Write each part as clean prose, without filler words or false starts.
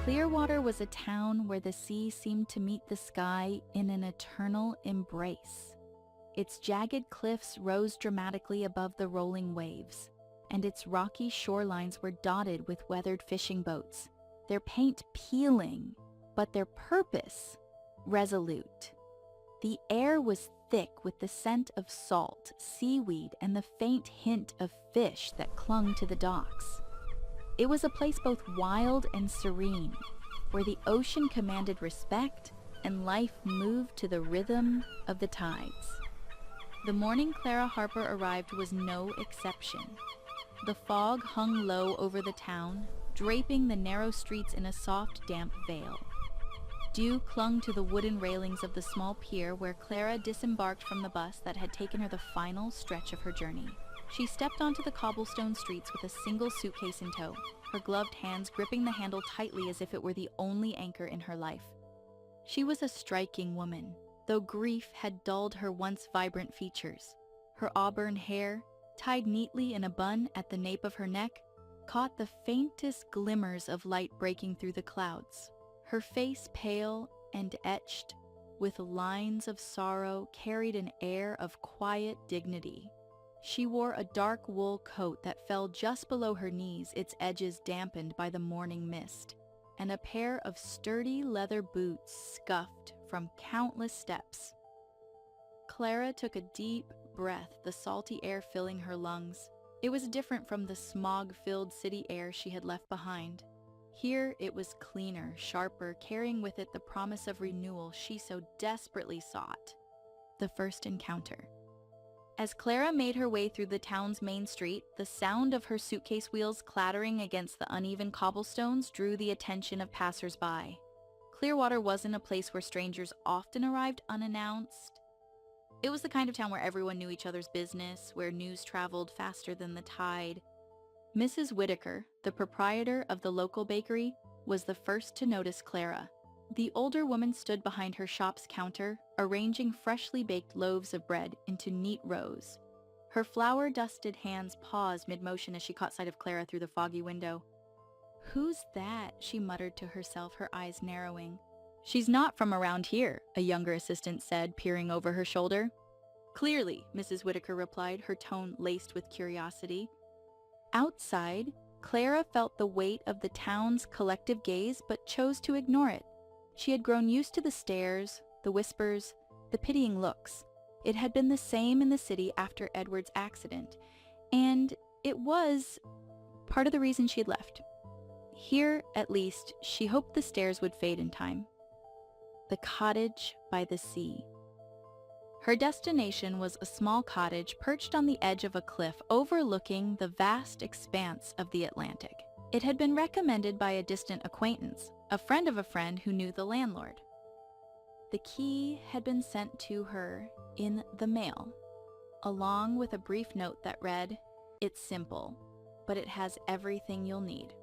Clearwater was a town where the sea seemed to meet the sky in an eternal embrace. Its jagged cliffs rose dramatically above the rolling waves, and its rocky shorelines were dotted with weathered fishing boats, their paint peeling, but their purpose resolute. The air was thick with the scent of salt, seaweed, and the faint hint of fish that clung to the docks. It was a place both wild and serene, where the ocean commanded respect and life moved to the rhythm of the tides. The morning Clara Harper arrived was no exception. The fog hung low over the town, draping the narrow streets in a soft, damp veil. Dew clung to the wooden railings of the small pier where Clara disembarked from the bus that had taken her the final stretch of her journey. She stepped onto the cobblestone streets with a single suitcase in tow, her gloved hands gripping the handle tightly as if it were the only anchor in her life. She was a striking woman, though grief had dulled her once vibrant features. Her auburn hair, tied neatly in a bun at the nape of her neck, caught the faintest glimmers of light breaking through the clouds. Her face, pale and etched with lines of sorrow, carried an air of quiet dignity. She wore a dark wool coat that fell just below her knees, its edges dampened by the morning mist, and a pair of sturdy leather boots scuffed from countless steps. Clara took a deep breath, the salty air filling her lungs. It was different from the smog-filled city air she had left behind. Here it was cleaner, sharper, carrying with it the promise of renewal she so desperately sought. The first encounter. As Clara made her way through the town's main street, the sound of her suitcase wheels clattering against the uneven cobblestones drew the attention of passers-by. Clearwater wasn't a place where strangers often arrived unannounced. It was the kind of town where everyone knew each other's business, where news traveled faster than the tide. Mrs. Whitaker, the proprietor of the local bakery, was the first to notice Clara. The older woman stood behind her shop's counter, arranging freshly baked loaves of bread into neat rows. Her flour-dusted hands paused mid-motion as she caught sight of Clara through the foggy window. "Who's that?" she muttered to herself, her eyes narrowing. "She's not from around here," a younger assistant said, peering over her shoulder. "Clearly," Mrs. Whitaker replied, her tone laced with curiosity. Outside, Clara felt the weight of the town's collective gaze but chose to ignore it. She had grown used to the stares, the whispers, the pitying looks. It had been the same in the city after Edward's accident, and it was part of the reason she had left. Here, at least, she hoped the stares would fade in time. The cottage by the sea. Her destination was a small cottage perched on the edge of a cliff overlooking the vast expanse of the Atlantic. It had been recommended by a distant acquaintance, a friend of a friend who knew the landlord. The key had been sent to her in the mail, along with a brief note that read, "It's simple, but it has everything you'll need."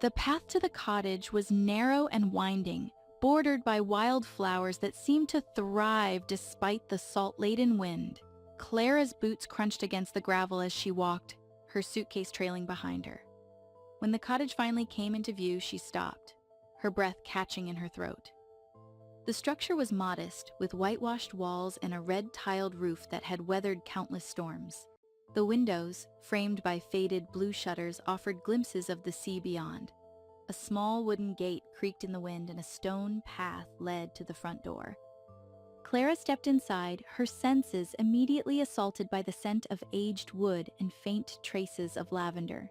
The path to the cottage was narrow and winding, bordered by wildflowers that seemed to thrive despite the salt-laden wind. Clara's boots crunched against the gravel as she walked, her suitcase trailing behind her. When the cottage finally came into view, she stopped, her breath catching in her throat. The structure was modest, with whitewashed walls and a red-tiled roof that had weathered countless storms. The windows, framed by faded blue shutters, offered glimpses of the sea beyond. A small wooden gate creaked in the wind and a stone path led to the front door. Clara stepped inside, her senses immediately assaulted by the scent of aged wood and faint traces of lavender.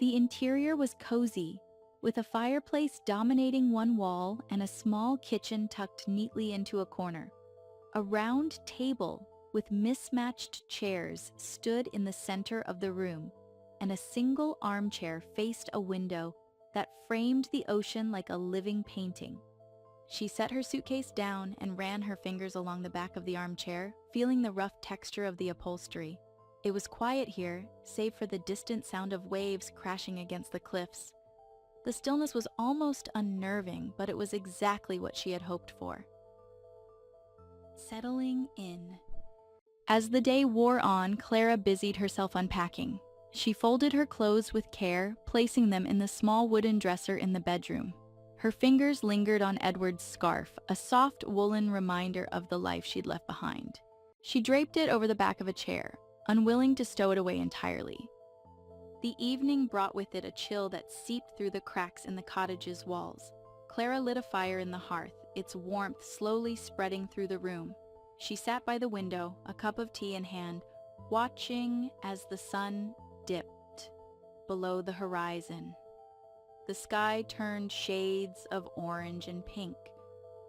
The interior was cozy, with a fireplace dominating one wall and a small kitchen tucked neatly into a corner. A round table with mismatched chairs stood in the center of the room, and a single armchair faced a window that framed the ocean like a living painting. She set her suitcase down and ran her fingers along the back of the armchair, feeling the rough texture of the upholstery. It was quiet here, save for the distant sound of waves crashing against the cliffs. The stillness was almost unnerving, but it was exactly what she had hoped for. Settling in. As the day wore on, Clara busied herself unpacking. She folded her clothes with care, placing them in the small wooden dresser in the bedroom. Her fingers lingered on Edward's scarf, a soft woolen reminder of the life she'd left behind. She draped it over the back of a chair, unwilling to stow it away entirely. The evening brought with it a chill that seeped through the cracks in the cottage's walls. Clara lit a fire in the hearth, its warmth slowly spreading through the room. She sat by the window, a cup of tea in hand, watching as the sun dipped below the horizon. The sky turned shades of orange and pink,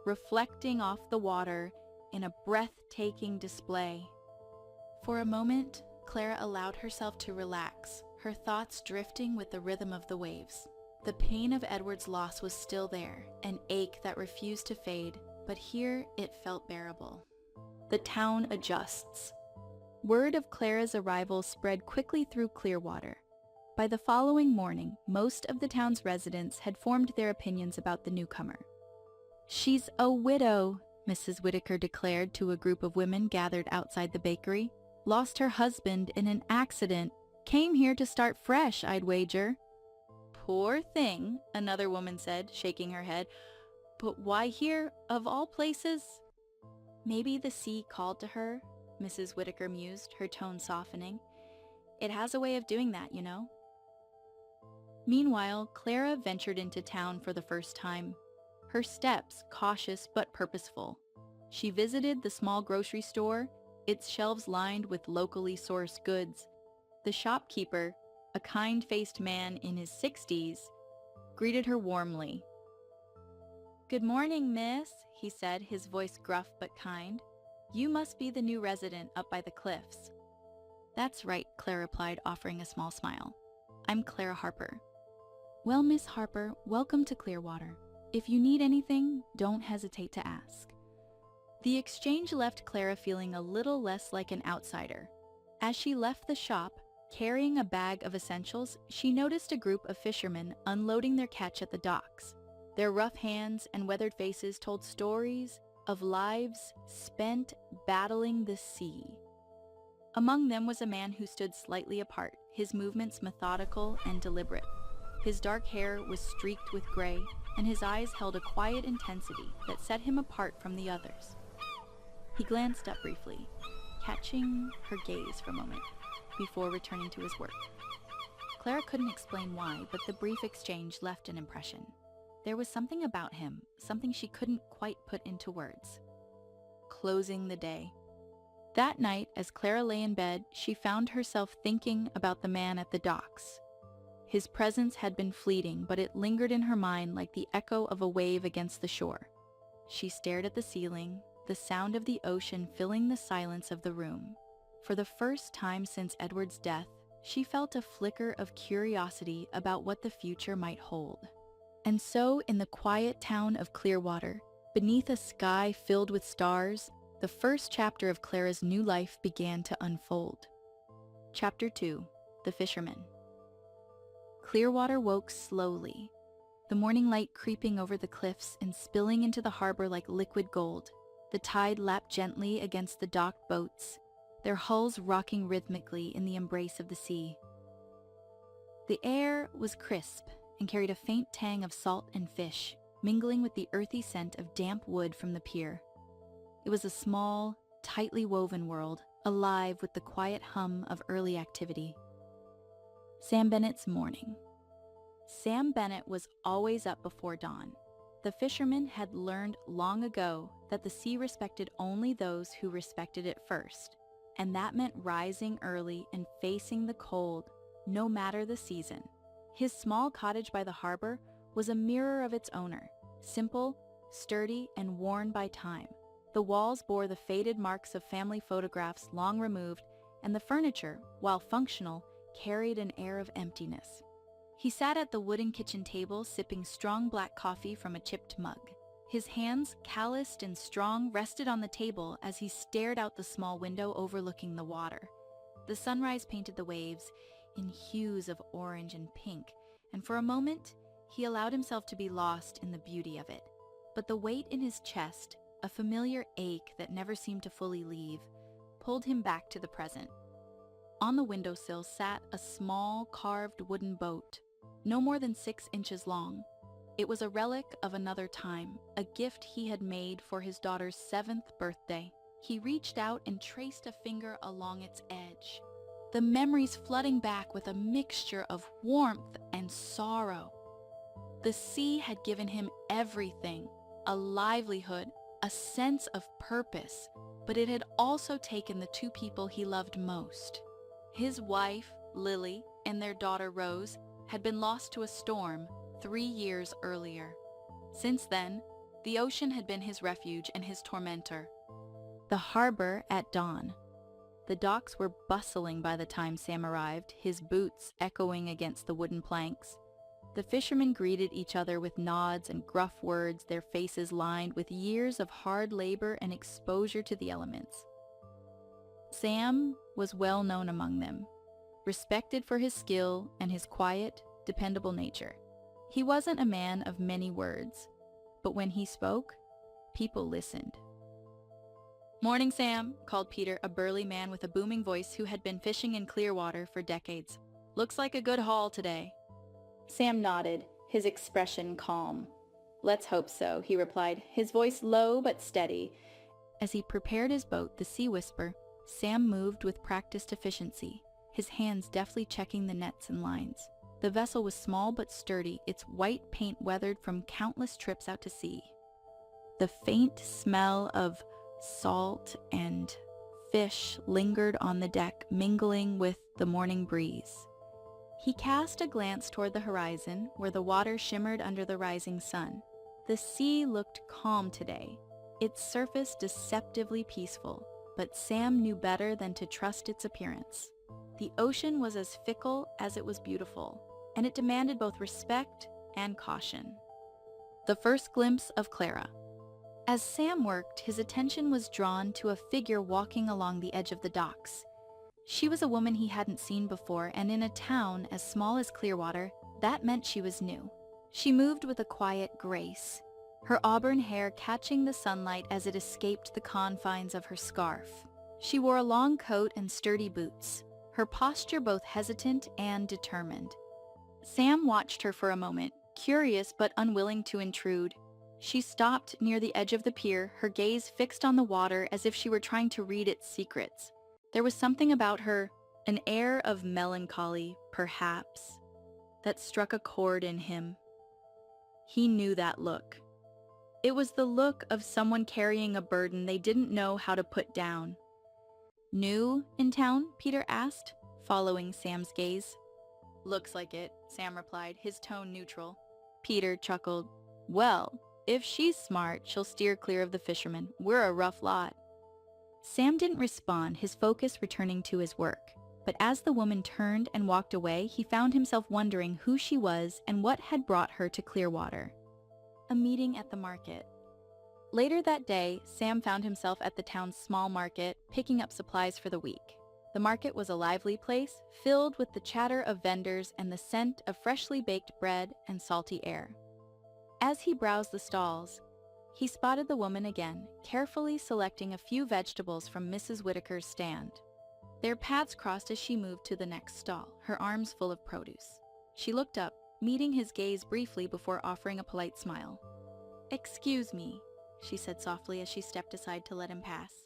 reflecting off the water in a breathtaking display. For a moment, Clara allowed herself to relax, her thoughts drifting with the rhythm of the waves. The pain of Edward's loss was still there, an ache that refused to fade, but here it felt bearable. The town adjusts. Word of Clara's arrival spread quickly through Clearwater. By the following morning, most of the town's residents had formed their opinions about the newcomer. "She's a widow," Mrs. Whitaker declared to a group of women gathered outside the bakery. "Lost her husband in an accident. Came here to start fresh, I'd wager." "Poor thing," another woman said, shaking her head. "But why here, of all places?" "Maybe the sea called to her," Mrs. Whitaker mused, her tone softening. "It has a way of doing that, you know." Meanwhile, Clara ventured into town for the first time. Her steps cautious but purposeful. She visited the small grocery store, its shelves lined with locally sourced goods. The shopkeeper, a kind-faced man in his 60s, greeted her warmly. "Good morning, miss," he said, his voice gruff but kind. "You must be the new resident up by the cliffs." "That's right," Clara replied, offering a small smile. "I'm Clara Harper." "Well, Miss Harper, welcome to Clearwater. If you need anything, don't hesitate to ask." The exchange left Clara feeling a little less like an outsider. As she left the shop, carrying a bag of essentials, she noticed a group of fishermen unloading their catch at the docks. Their rough hands and weathered faces told stories of lives spent battling the sea. Among them was a man who stood slightly apart, his movements methodical and deliberate. His dark hair was streaked with gray, and his eyes held a quiet intensity that set him apart from the others. He glanced up briefly, catching her gaze for a moment, before returning to his work. Clara couldn't explain why, but the brief exchange left an impression. There was something about him, something she couldn't quite put into words. Closing the day. That night, as Clara lay in bed, she found herself thinking about the man at the docks. His presence had been fleeting, but it lingered in her mind like the echo of a wave against the shore. She stared at the ceiling, the sound of the ocean filling the silence of the room. For the first time since Edward's death, she felt a flicker of curiosity about what the future might hold. And so, in the quiet town of Clearwater, beneath a sky filled with stars, the first chapter of Clara's new life began to unfold. Chapter 2. The Fisherman. Clearwater woke slowly, the morning light creeping over the cliffs and spilling into the harbor like liquid gold. The tide lapped gently against the docked boats, their hulls rocking rhythmically in the embrace of the sea. The air was crisp and carried a faint tang of salt and fish, mingling with the earthy scent of damp wood from the pier. It was a small, tightly woven world, alive with the quiet hum of early activity. Sam Bennett's morning. Sam Bennett was always up before dawn. The fisherman had learned long ago that the sea respected only those who respected it first, and that meant rising early and facing the cold, no matter the season. His small cottage by the harbor was a mirror of its owner, simple, sturdy, and worn by time. The walls bore the faded marks of family photographs long removed, and the furniture, while functional, carried an air of emptiness. He sat at the wooden kitchen table sipping strong black coffee from a chipped mug. His hands, calloused and strong, rested on the table as he stared out the small window overlooking the water. The sunrise painted the waves in hues of orange and pink, and for a moment, he allowed himself to be lost in the beauty of it. But the weight in his chest, a familiar ache that never seemed to fully leave, pulled him back to the present. On the windowsill sat a small carved wooden boat, no more than 6 inches long. It was a relic of another time, a gift he had made for his daughter's 7th birthday. He reached out and traced a finger along its edge, the memories flooding back with a mixture of warmth and sorrow. The sea had given him everything, a livelihood, a sense of purpose, but it had also taken the 2 people he loved most. His wife, Lily, and their daughter, Rose, had been lost to a storm 3 years earlier. Since then, the ocean had been his refuge and his tormentor. The harbor at dawn. The docks were bustling by the time Sam arrived, his boots echoing against the wooden planks. The fishermen greeted each other with nods and gruff words, their faces lined with years of hard labor and exposure to the elements. Sam was well known among them, respected for his skill and his quiet, dependable nature. He wasn't a man of many words, but when he spoke, people listened. "Morning, Sam," called Peter, a burly man with a booming voice who had been fishing in Clearwater for decades. "Looks like a good haul today." Sam nodded, his expression calm. "Let's hope so," he replied, his voice low but steady. As he prepared his boat, the Sea Whisper, Sam moved with practiced efficiency, his hands deftly checking the nets and lines. The vessel was small but sturdy, its white paint weathered from countless trips out to sea. The faint smell of salt and fish lingered on the deck, mingling with the morning breeze. He cast a glance toward the horizon, where the water shimmered under the rising sun. The sea looked calm today, its surface deceptively peaceful, but Sam knew better than to trust its appearance. The ocean was as fickle as it was beautiful, and it demanded both respect and caution. The first glimpse of Clara. As Sam worked, his attention was drawn to a figure walking along the edge of the docks. She was a woman he hadn't seen before, and in a town as small as Clearwater, that meant she was new. She moved with a quiet grace, her auburn hair catching the sunlight as it escaped the confines of her scarf. She wore a long coat and sturdy boots, her posture both hesitant and determined. Sam watched her for a moment, curious but unwilling to intrude. She stopped near the edge of the pier, her gaze fixed on the water as if she were trying to read its secrets. There was something about her, an air of melancholy, perhaps, that struck a chord in him. He knew that look. It was the look of someone carrying a burden they didn't know how to put down. "New in town?" Peter asked, following Sam's gaze. "Looks like it," Sam replied, his tone neutral. Peter chuckled. "Well, if she's smart, she'll steer clear of the fishermen. We're a rough lot." Sam didn't respond, his focus returning to his work. But as the woman turned and walked away, he found himself wondering who she was and what had brought her to Clearwater. A meeting at the market. Later that day, Sam found himself at the town's small market, picking up supplies for the week. The market was a lively place, filled with the chatter of vendors and the scent of freshly baked bread and salty air. As he browsed the stalls, he spotted the woman again, carefully selecting a few vegetables from Mrs. Whitaker's stand. Their paths crossed as she moved to the next stall, her arms full of produce. She looked up, meeting his gaze briefly before offering a polite smile. "Excuse me," she said softly as she stepped aside to let him pass.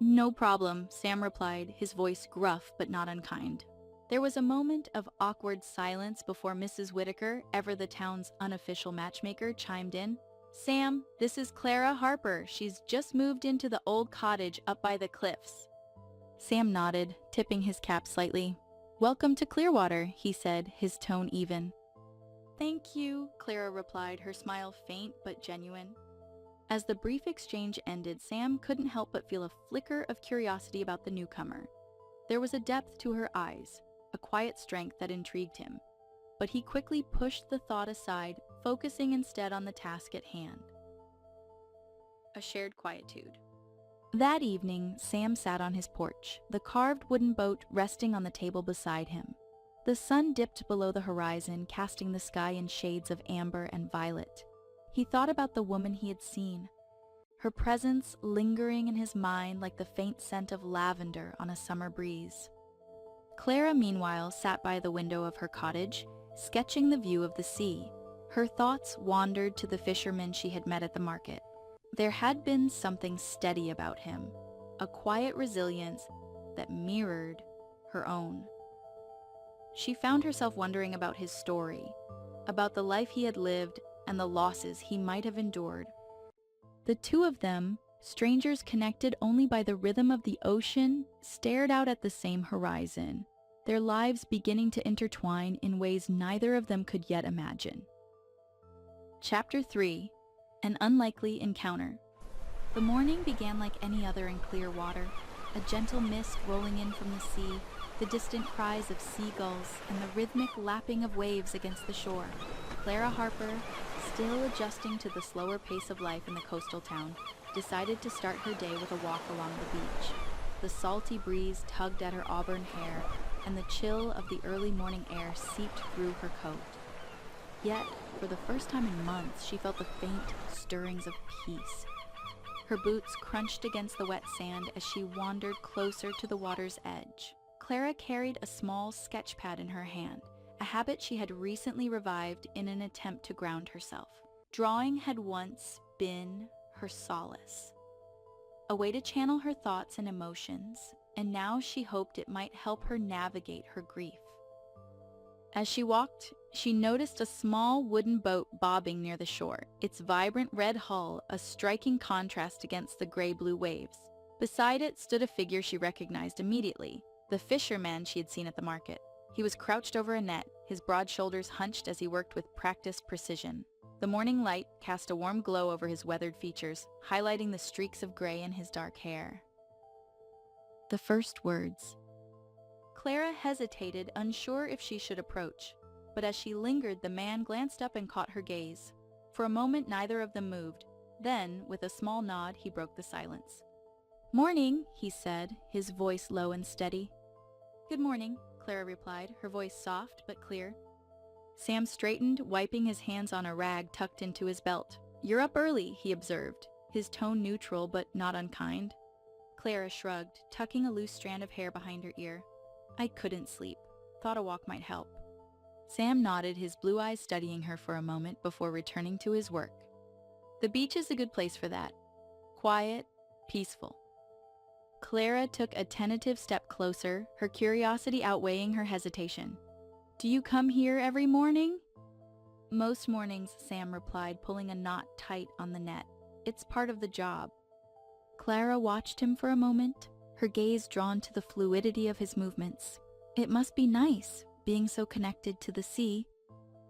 "No problem," Sam replied, his voice gruff but not unkind. There was a moment of awkward silence before Mrs. Whitaker, ever the town's unofficial matchmaker, chimed in. "Sam, this is Clara Harper. She's just moved into the old cottage up by the cliffs." Sam nodded, tipping his cap slightly. "Welcome to Clearwater," he said, his tone even. "Thank you," Clara replied, her smile faint but genuine. As the brief exchange ended, Sam couldn't help but feel a flicker of curiosity about the newcomer. There was a depth to her eyes, a quiet strength that intrigued him. But he quickly pushed the thought aside, focusing instead on the task at hand. A shared quietude. That evening, Sam sat on his porch, the carved wooden boat resting on the table beside him. The sun dipped below the horizon, casting the sky in shades of amber and violet. He thought about the woman he had seen, her presence lingering in his mind like the faint scent of lavender on a summer breeze. Clara, meanwhile, sat by the window of her cottage, sketching the view of the sea. Her thoughts wandered to the fisherman she had met at the market. There had been something steady about him, a quiet resilience that mirrored her own. She found herself wondering about his story, about the life he had lived and the losses he might have endured. The two of them, strangers connected only by the rhythm of the ocean, stared out at the same horizon, their lives beginning to intertwine in ways neither of them could yet imagine. Chapter 3. An Unlikely Encounter. The morning began like any other in clear water, a gentle mist rolling in from the sea, the distant cries of seagulls, and the rhythmic lapping of waves against the shore. Clara Harper, still adjusting to the slower pace of life in the coastal town, decided to start her day with a walk along the beach. The salty breeze tugged at her auburn hair, and the chill of the early morning air seeped through her coat. Yet, for the first time in months, she felt the faint stirrings of peace. Her boots crunched against the wet sand as she wandered closer to the water's edge. Clara carried a small sketch pad in her hand, a habit she had recently revived in an attempt to ground herself. Drawing had once been her solace, a way to channel her thoughts and emotions, and now she hoped it might help her navigate her grief. As she walked, she noticed a small wooden boat bobbing near the shore, its vibrant red hull a striking contrast against the gray-blue waves. Beside it stood a figure she recognized immediately, the fisherman she had seen at the market. He was crouched over a net, his broad shoulders hunched as he worked with practiced precision. The morning light cast a warm glow over his weathered features, highlighting the streaks of gray in his dark hair. The first words. Clara hesitated, unsure if she should approach, but as she lingered, the man glanced up and caught her gaze. For a moment, neither of them moved. Then, with a small nod, he broke the silence. "Morning," he said, his voice low and steady. "Good morning," Clara replied, her voice soft but clear. Sam straightened, wiping his hands on a rag tucked into his belt. "You're up early," he observed, his tone neutral but not unkind. Clara shrugged, tucking a loose strand of hair behind her ear. "I couldn't sleep. Thought a walk might help." Sam nodded, his blue eyes studying her for a moment before returning to his work. "The beach is a good place for that. Quiet, peaceful." Clara took a tentative step closer, her curiosity outweighing her hesitation. "Do you come here every morning?" "Most mornings," Sam replied, pulling a knot tight on the net. "It's part of the job." Clara watched him for a moment, her gaze drawn to the fluidity of his movements. It must be nice, being so connected to the sea.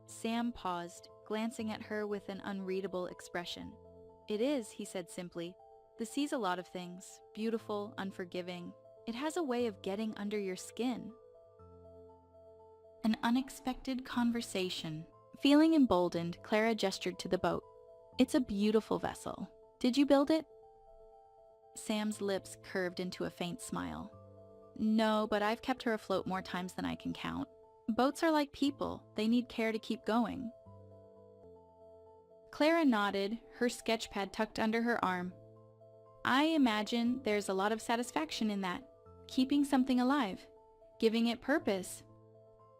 Sam paused, glancing at her with an unreadable expression. "It is," he said simply. "The sea's a lot of things, beautiful, unforgiving. It has a way of getting under your skin." An unexpected conversation. Feeling emboldened, Clara gestured to the boat. "It's a beautiful vessel. Did you build it?" Sam's lips curved into a faint smile. "No, but I've kept her afloat more times than I can count. Boats are like people. They need care to keep going." Clara nodded, her sketch pad tucked under her arm. "I imagine there's a lot of satisfaction in that. Keeping something alive. Giving it purpose."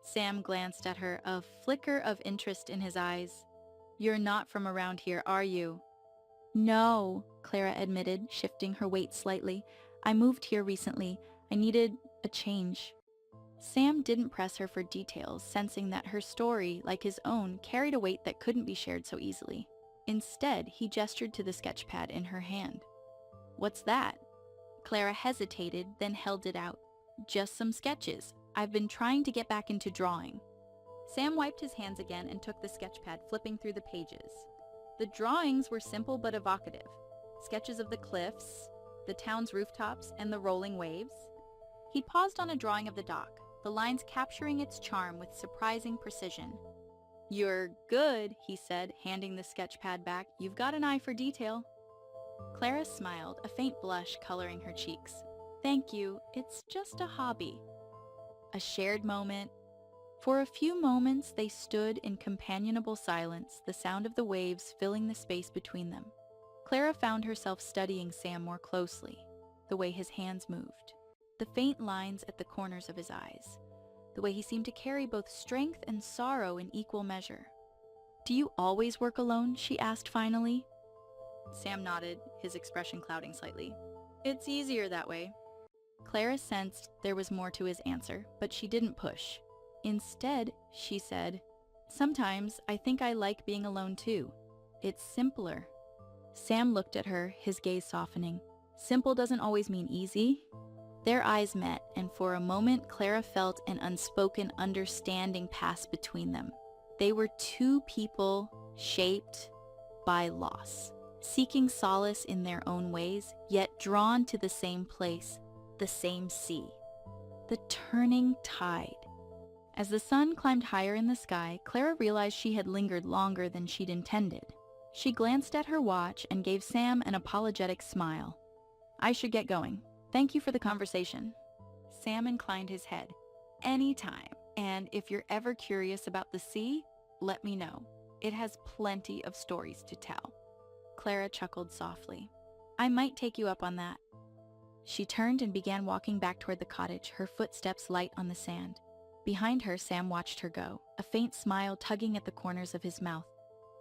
Sam glanced at her, a flicker of interest in his eyes. "You're not from around here, are you?" "No," Clara admitted, shifting her weight slightly. "I moved here recently. I needed a change." Sam didn't press her for details, sensing that her story, like his own, carried a weight that couldn't be shared so easily. Instead, he gestured to the sketch pad in her hand. "What's that?" Clara hesitated, then held it out. "Just some sketches. I've been trying to get back into drawing." Sam wiped his hands again and took the sketch pad, flipping through the pages. The drawings were simple but evocative. Sketches of the cliffs, the town's rooftops, and the rolling waves. He paused on a drawing of the dock, the lines capturing its charm with surprising precision. "You're good," he said, handing the sketch pad back. "You've got an eye for detail." Clara smiled, a faint blush coloring her cheeks. "Thank you. It's just a hobby." A shared moment. For a few moments they stood in companionable silence, the sound of the waves filling the space between them. Clara found herself studying Sam more closely, the way his hands moved, the faint lines at the corners of his eyes. the way he seemed to carry both strength and sorrow in equal measure. "Do you always work alone?" she asked finally. Sam nodded, his expression clouding slightly. "It's easier that way." Clara sensed there was more to his answer, but she didn't push. Instead, she said, "Sometimes I think I like being alone too. It's simpler." Sam looked at her, his gaze softening. Simple doesn't always mean easy. Their eyes met, and for a moment Clara felt an unspoken understanding pass between them. They were two people shaped by loss, seeking solace in their own ways, yet drawn to the same place, the same sea. The turning tide. As the sun climbed higher in the sky, Clara realized she had lingered longer than she'd intended. She glanced at her watch and gave Sam an apologetic smile. "I should get going. Thank you for the conversation." Sam inclined his head. "Anytime. And if you're ever curious about the sea, let me know. It has plenty of stories to tell." Clara chuckled softly. "I might take you up on that." She turned and began walking back toward the cottage, her footsteps light on the sand. Behind her, Sam watched her go, a faint smile tugging at the corners of his mouth.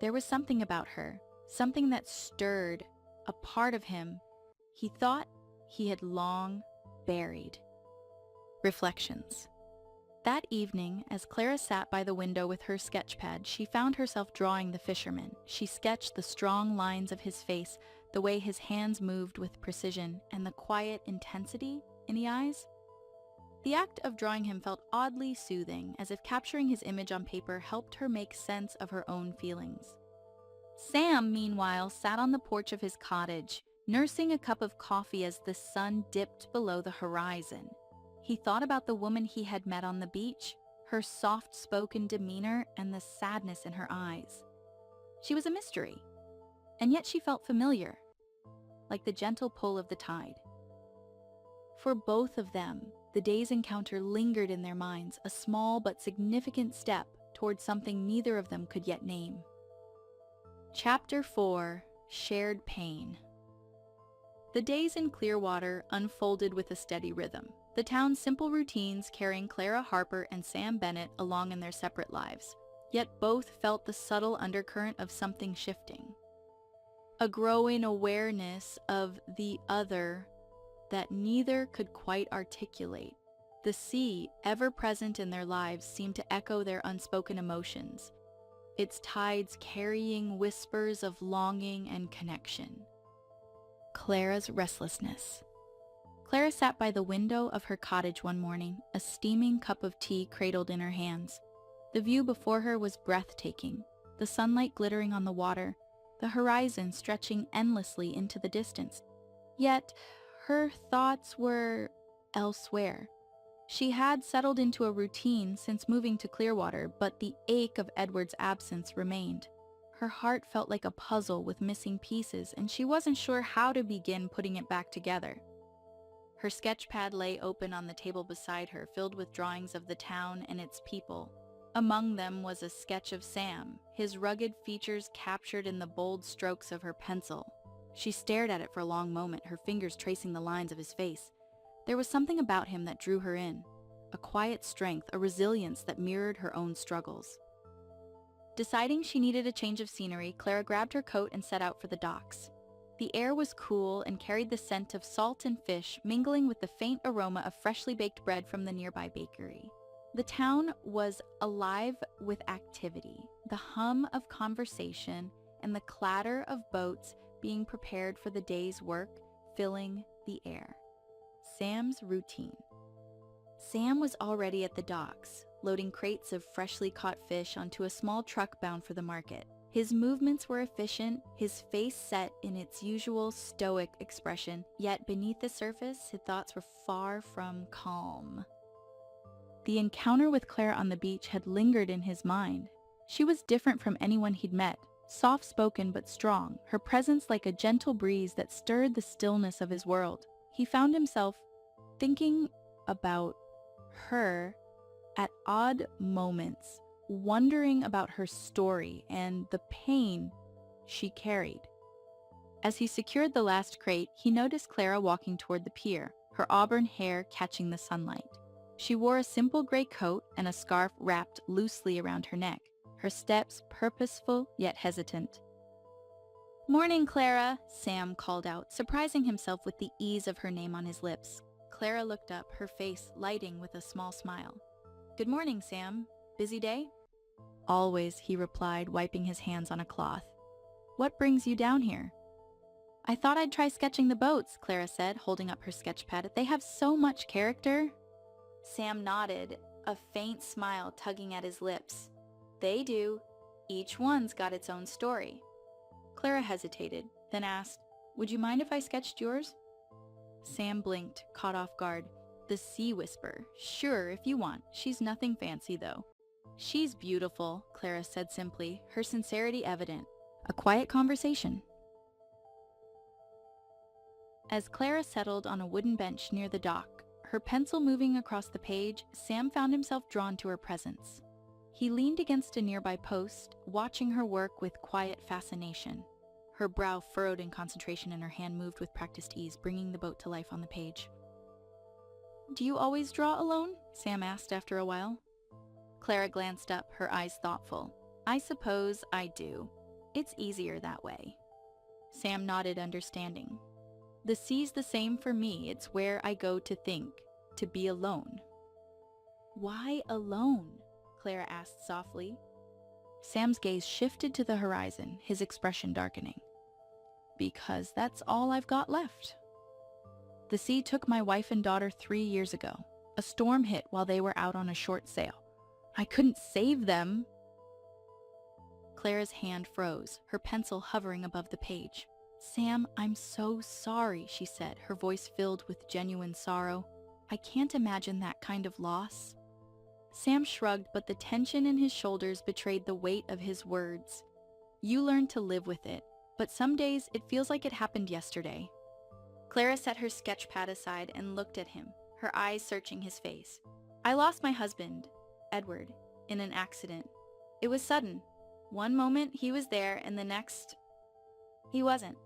There was something about her, something that stirred a part of him he thought he had long buried. Reflections. That evening, as Clara sat by the window with her sketch pad, she found herself drawing the fisherman. She sketched the strong lines of his face, the way his hands moved with precision, and the quiet intensity in the eyes. The act of drawing him felt oddly soothing, as if capturing his image on paper helped her make sense of her own feelings. Sam, meanwhile, sat on the porch of his cottage, nursing a cup of coffee as the sun dipped below the horizon. He thought about the woman he had met on the beach, her soft-spoken demeanor and the sadness in her eyes. She was a mystery, and yet she felt familiar, like the gentle pull of the tide. For both of them, the day's encounter lingered in their minds, a small but significant step towards something neither of them could yet name. Chapter 4: Shared Pain. The days in Clearwater unfolded with a steady rhythm, the town's simple routines carrying Clara Harper and Sam Bennett along in their separate lives, yet both felt the subtle undercurrent of something shifting. A growing awareness of the other that neither could quite articulate. The sea, ever present in their lives, seemed to echo their unspoken emotions, its tides carrying whispers of longing and connection. Clara's restlessness. Clara sat by the window of her cottage one morning, a steaming cup of tea cradled in her hands. The view before her was breathtaking, the sunlight glittering on the water, the horizon stretching endlessly into the distance. Yet, her thoughts were elsewhere. She had settled into a routine since moving to Clearwater, but the ache of Edward's absence remained. Her heart felt like a puzzle with missing pieces, and she wasn't sure how to begin putting it back together. Her sketch pad lay open on the table beside her, filled with drawings of the town and its people. Among them was a sketch of Sam, his rugged features captured in the bold strokes of her pencil. She stared at it for a long moment, her fingers tracing the lines of his face. There was something about him that drew her in, a quiet strength, a resilience that mirrored her own struggles. Deciding she needed a change of scenery, Clara grabbed her coat and set out for the docks. The air was cool and carried the scent of salt and fish, mingling with the faint aroma of freshly baked bread from the nearby bakery. The town was alive with activity, the hum of conversation and the clatter of boats being prepared for the day's work filling the air. Sam's routine. Sam was already at the docks, loading crates of freshly caught fish onto a small truck bound for the market. His movements were efficient, his face set in its usual stoic expression, yet beneath the surface, his thoughts were far from calm. The encounter with Clara on the beach had lingered in his mind. She was different from anyone he'd met, soft-spoken but strong, her presence like a gentle breeze that stirred the stillness of his world. He found himself thinking about her at odd moments, wondering about her story and the pain she carried. As he secured the last crate, he noticed Clara walking toward the pier, her auburn hair catching the sunlight. She wore a simple gray coat and a scarf wrapped loosely around her neck, her steps purposeful yet hesitant. "Morning, Clara," Sam called out, surprising himself with the ease of her name on his lips. Clara looked up, her face lighting with a small smile. "Good morning, Sam. Busy day?" "Always," he replied, wiping his hands on a cloth. "What brings you down here?" "I thought I'd try sketching the boats," Clara said, holding up her sketch pad. "They have so much character." Sam nodded, a faint smile tugging at his lips. "They do. Each one's got its own story." Clara hesitated, then asked, "Would you mind if I sketched yours?" Sam blinked, caught off guard. The sea whisper. "Sure, if you want. She's nothing fancy, though." "She's beautiful," Clara said simply, her sincerity evident. A quiet conversation. As Clara settled on a wooden bench near the dock, her pencil moving across the page, Sam found himself drawn to her presence. He leaned against a nearby post, watching her work with quiet fascination. Her brow furrowed in concentration and her hand moved with practiced ease, bringing the boat to life on the page. "Do you always draw alone?" Sam asked after a while. Clara glanced up, her eyes thoughtful. "I suppose I do. It's easier that way." Sam nodded, understanding. "The sea's the same for me. It's where I go to think, to be alone." "Why alone?" Clara asked softly. Sam's gaze shifted to the horizon, his expression darkening. "Because that's all I've got left. The sea took my wife and daughter 3 years ago. A storm hit while they were out on a short sail. I couldn't save them." Clara's hand froze, her pencil hovering above the page. "Sam, I'm so sorry," she said, her voice filled with genuine sorrow. "I can't imagine that kind of loss." Sam shrugged, but the tension in his shoulders betrayed the weight of his words. "You learn to live with it, but some days it feels like it happened yesterday." Clara set her sketch pad aside and looked at him, her eyes searching his face. "I lost my husband, Edward, in an accident. It was sudden. One moment he was there and the next, he wasn't.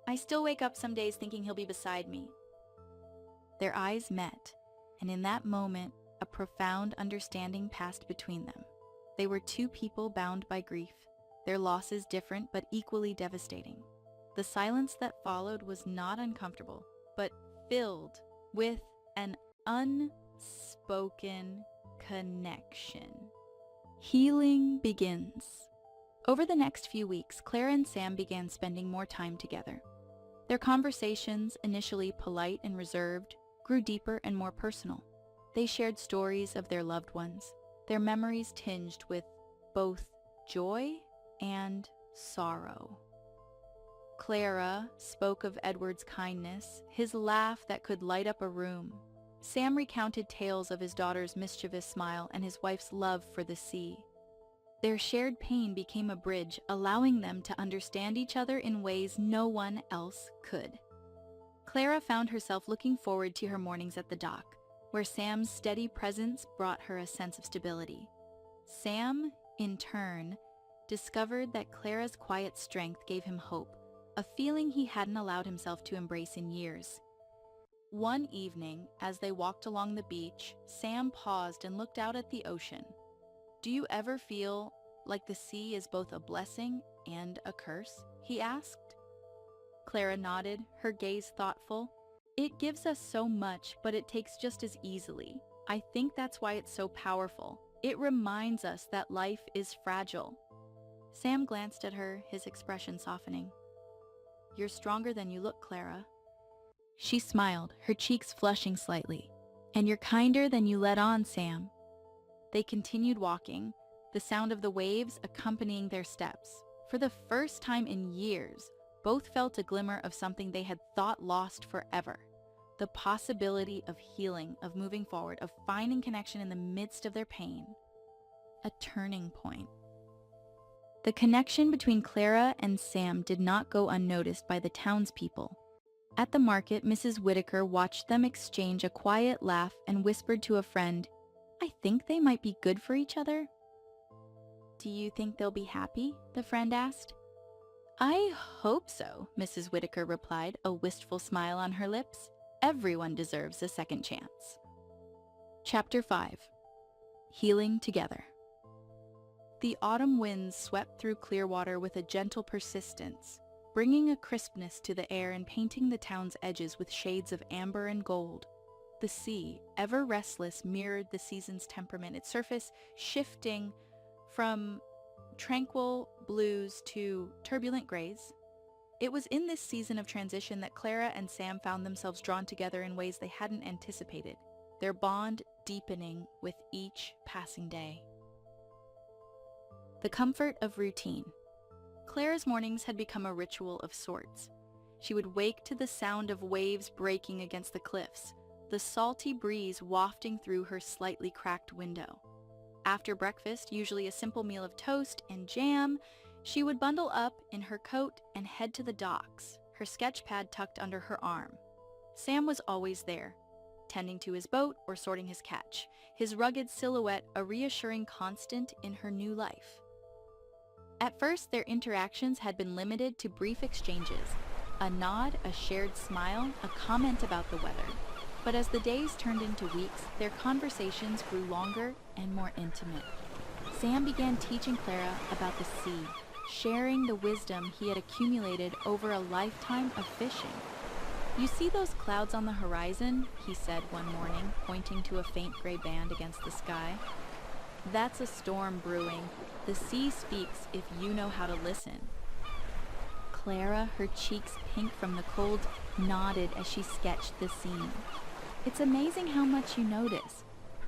I still wake up some days thinking he'll be beside me." Their eyes met, and in that moment, a profound understanding passed between them. They were two people bound by grief, their losses different but equally devastating. The silence that followed was not uncomfortable, but filled with an unspoken connection. Healing begins. Over the next few weeks, Clara and Sam began spending more time together. Their conversations, initially polite and reserved, grew deeper and more personal. They shared stories of their loved ones, their memories tinged with both joy and sorrow. Clara spoke of Edward's kindness, his laugh that could light up a room. Sam recounted tales of his daughter's mischievous smile and his wife's love for the sea. Their shared pain became a bridge, allowing them to understand each other in ways no one else could. Clara found herself looking forward to her mornings at the dock, where Sam's steady presence brought her a sense of stability. Sam, in turn, discovered that Clara's quiet strength gave him hope, a feeling he hadn't allowed himself to embrace in years. One evening, as they walked along the beach, Sam paused and looked out at the ocean. "Do you ever feel like the sea is both a blessing and a curse?" he asked. Clara nodded, her gaze thoughtful. "It gives us so much, but it takes just as easily. I think that's why it's so powerful. It reminds us that life is fragile." Sam glanced at her, his expression softening. "You're stronger than you look, Clara." She smiled, her cheeks flushing slightly. "And you're kinder than you let on, Sam." They continued walking, the sound of the waves accompanying their steps. For the first time in years, both felt a glimmer of something they had thought lost forever. The possibility of healing, of moving forward, of finding connection in the midst of their pain. A turning point. The connection between Clara and Sam did not go unnoticed by the townspeople. At the market, Mrs. Whitaker watched them exchange a quiet laugh and whispered to a friend, "I think they might be good for each other." "Do you think they'll be happy?" the friend asked. "I hope so," Mrs. Whitaker replied, a wistful smile on her lips. "Everyone deserves a second chance." Chapter 5. Healing Together. The autumn winds swept through Clearwater with a gentle persistence, bringing a crispness to the air and painting the town's edges with shades of amber and gold. The sea, ever restless, mirrored the season's temperament, its surface shifting from tranquil blues to turbulent grays. It was in this season of transition that Clara and Sam found themselves drawn together in ways they hadn't anticipated, their bond deepening with each passing day. The comfort of routine. Clara's mornings had become a ritual of sorts. She would wake to the sound of waves breaking against the cliffs, the salty breeze wafting through her slightly cracked window. After breakfast, usually a simple meal of toast and jam, she would bundle up in her coat and head to the docks, her sketch pad tucked under her arm. Sam was always there, tending to his boat or sorting his catch, his rugged silhouette a reassuring constant in her new life. At first, their interactions had been limited to brief exchanges, a nod, a shared smile, a comment about the weather. But as the days turned into weeks, their conversations grew longer and more intimate. Sam began teaching Clara about the sea, sharing the wisdom he had accumulated over a lifetime of fishing. "You see those clouds on the horizon?" he said one morning, pointing to a faint gray band against the sky. "That's a storm brewing. The sea speaks if you know how to listen." Clara, her cheeks pink from the cold, nodded as she sketched the scene. "It's amazing how much you notice.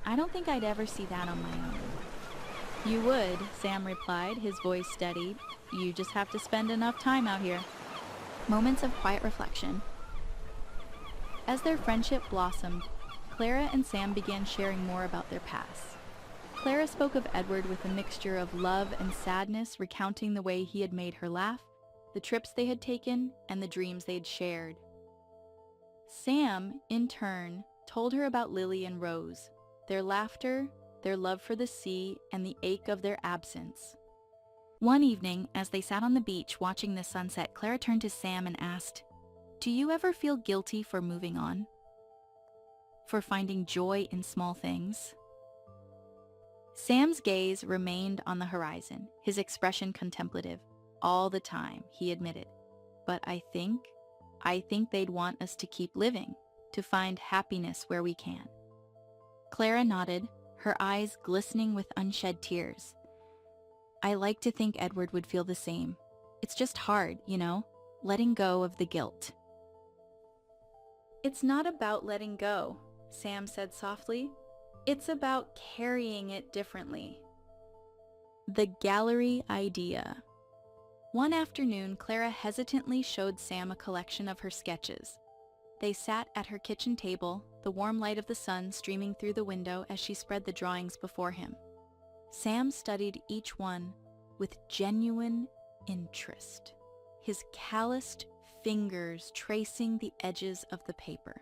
I don't think I'd ever see that on my own." "You would," Sam replied, his voice steady. "You just have to spend enough time out here." Moments of quiet reflection. As their friendship blossomed, Clara and Sam began sharing more about their past. Clara spoke of Edward with a mixture of love and sadness, recounting the way he had made her laugh, the trips they had taken, and the dreams they had shared. Sam, in turn, told her about Lily and Rose, their laughter, their love for the sea, and the ache of their absence. One evening, as they sat on the beach watching the sunset, Clara turned to Sam and asked, "Do you ever feel guilty for moving on? For finding joy in small things?" Sam's gaze remained on the horizon, his expression contemplative. "All the time," he admitted. "But I think they'd want us to keep living, to find happiness where we can." Clara nodded, her eyes glistening with unshed tears. "I like to think Edward would feel the same. It's just hard, letting go of the guilt." "It's not about letting go," Sam said softly. "It's about carrying it differently." The gallery idea. One afternoon, Clara hesitantly showed Sam a collection of her sketches. They sat at her kitchen table, the warm light of the sun streaming through the window as she spread the drawings before him. Sam studied each one with genuine interest, his calloused fingers tracing the edges of the paper.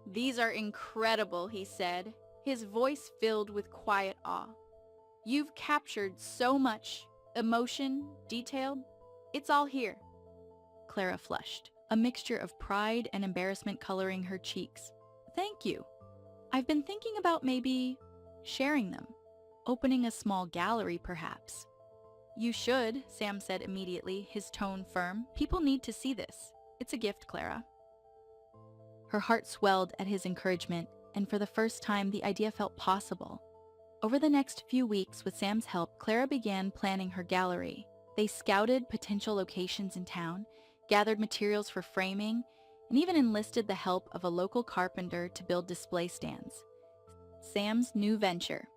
"These are incredible," he said, his voice filled with quiet awe. "You've captured so much emotion, detail. It's all here." Clara flushed, a mixture of pride and embarrassment coloring her cheeks. "Thank you. I've been thinking about maybe sharing them. Opening a small gallery, perhaps." "You should," Sam said immediately, his tone firm. "People need to see this. It's a gift, Clara." Her heart swelled at his encouragement, and for the first time, the idea felt possible. Over the next few weeks, with Sam's help, Clara began planning her gallery. They scouted potential locations in town, gathered materials for framing, and even enlisted the help of a local carpenter to build display stands. Sam's new venture.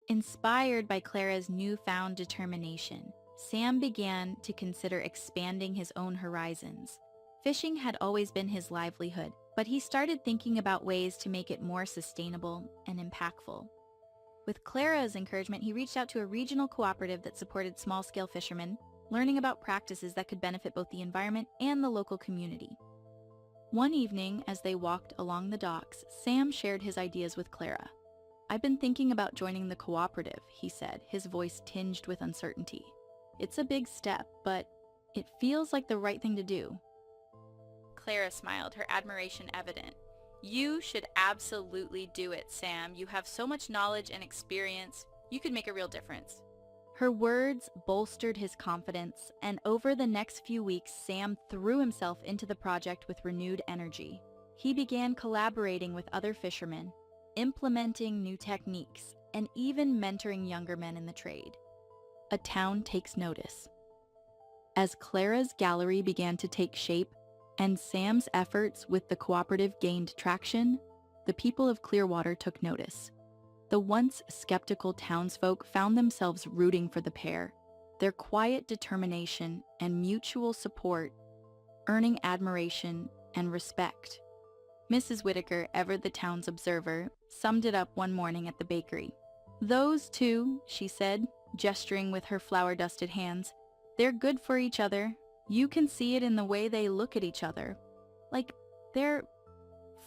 Inspired by Clara's newfound determination, Sam began to consider expanding his own horizons. Fishing had always been his livelihood, but he started thinking about ways to make it more sustainable and impactful. With Clara's encouragement, he reached out to a regional cooperative that supported small-scale fishermen, learning about practices that could benefit both the environment and the local community. One evening, as they walked along the docks, Sam shared his ideas with Clara. "I've been thinking about joining the cooperative," he said, his voice tinged with uncertainty. "It's a big step, but it feels like the right thing to do." Clara smiled, her admiration evident. You should absolutely do it, Sam. You have so much knowledge and experience. You could make a real difference. Her words bolstered his confidence, and over the next few weeks, Sam threw himself into the project with renewed energy. He began collaborating with other fishermen, implementing new techniques, and even mentoring younger men in the trade. A town takes notice. As Clara's gallery began to take shape and Sam's efforts with the cooperative gained traction, the people of Clearwater took notice. The once skeptical townsfolk found themselves rooting for the pair, their quiet determination and mutual support earning admiration and respect. Mrs. Whitaker, ever the town's observer, summed it up one morning at the bakery. "Those two," she said, gesturing with her flour-dusted hands, "they're good for each other. You can see it in the way they look at each other. Like they're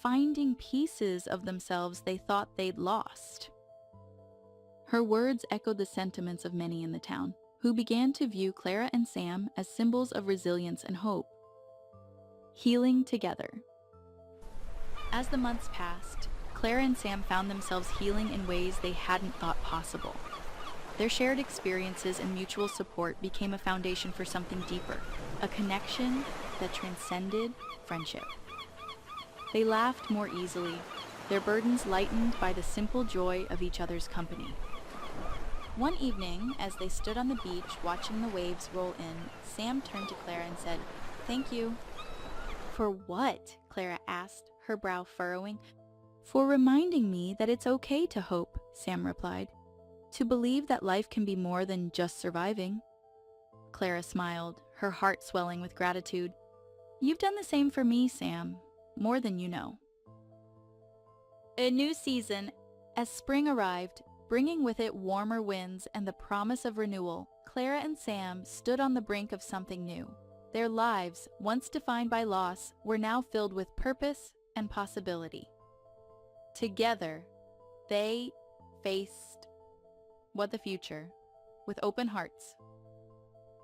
finding pieces of themselves they thought they'd lost." Her words echoed the sentiments of many in the town, who began to view Clara and Sam as symbols of resilience and hope. Healing together. As the months passed, Clara and Sam found themselves healing in ways they hadn't thought possible. Their shared experiences and mutual support became a foundation for something deeper, a connection that transcended friendship. They laughed more easily, their burdens lightened by the simple joy of each other's company. One evening, as they stood on the beach watching the waves roll in, Sam turned to Clara and said, "Thank you." "For what?" Clara asked, her brow furrowing. "For reminding me that it's okay to hope," Sam replied. "To believe that life can be more than just surviving." Clara smiled, her heart swelling with gratitude. "You've done the same for me, Sam, more than you know." A new season. As spring arrived, bringing with it warmer winds and the promise of renewal, Clara and Sam stood on the brink of something new. Their lives, once defined by loss, were now filled with purpose and possibility. Together, they faced the future with open hearts,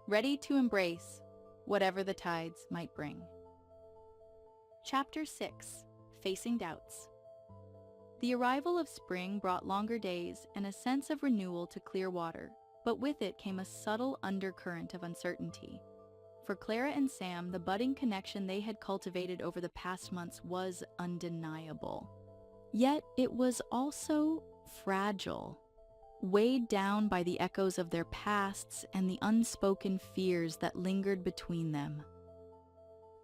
ready to embrace whatever the tides might bring. Chapter 6. Facing Doubts. The arrival of spring brought longer days and a sense of renewal to Clearwater, but with it came a subtle undercurrent of uncertainty. For Clara and Sam, the budding connection they had cultivated over the past months was undeniable. Yet it was also fragile, weighed down by the echoes of their pasts and the unspoken fears that lingered between them.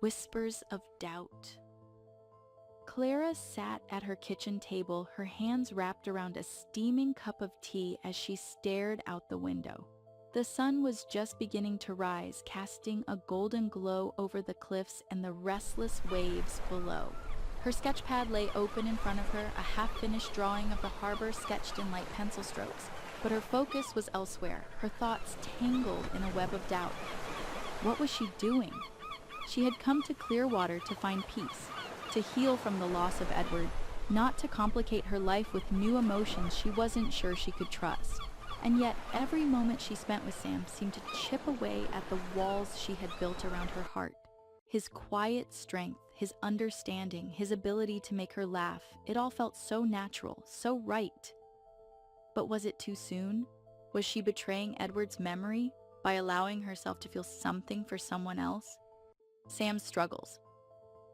Whispers of doubt. Clara sat at her kitchen table, her hands wrapped around a steaming cup of tea as she stared out the window. The sun was just beginning to rise, casting a golden glow over the cliffs and the restless waves below. Her sketch pad lay open in front of her, a half-finished drawing of the harbor sketched in light pencil strokes. But her focus was elsewhere, her thoughts tangled in a web of doubt. What was she doing? She had come to Clearwater to find peace, to heal from the loss of Edward, not to complicate her life with new emotions she wasn't sure she could trust. And yet every moment she spent with Sam seemed to chip away at the walls she had built around her heart. His quiet strength, his understanding, his ability to make her laugh, it all felt so natural, so right. But was it too soon? Was she betraying Edward's memory by allowing herself to feel something for someone else? Sam's struggles.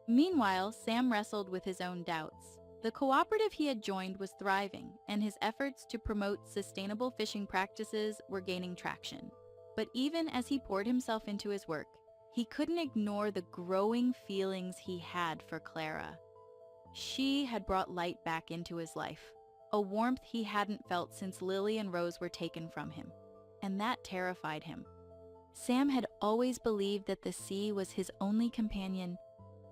Meanwhile, Sam wrestled with his own doubts. The cooperative he had joined was thriving, and his efforts to promote sustainable fishing practices were gaining traction. But even as he poured himself into his work, he couldn't ignore the growing feelings he had for Clara. She had brought light back into his life, a warmth he hadn't felt since Lily and Rose were taken from him, and that terrified him. Sam had always believed that the sea was his only companion,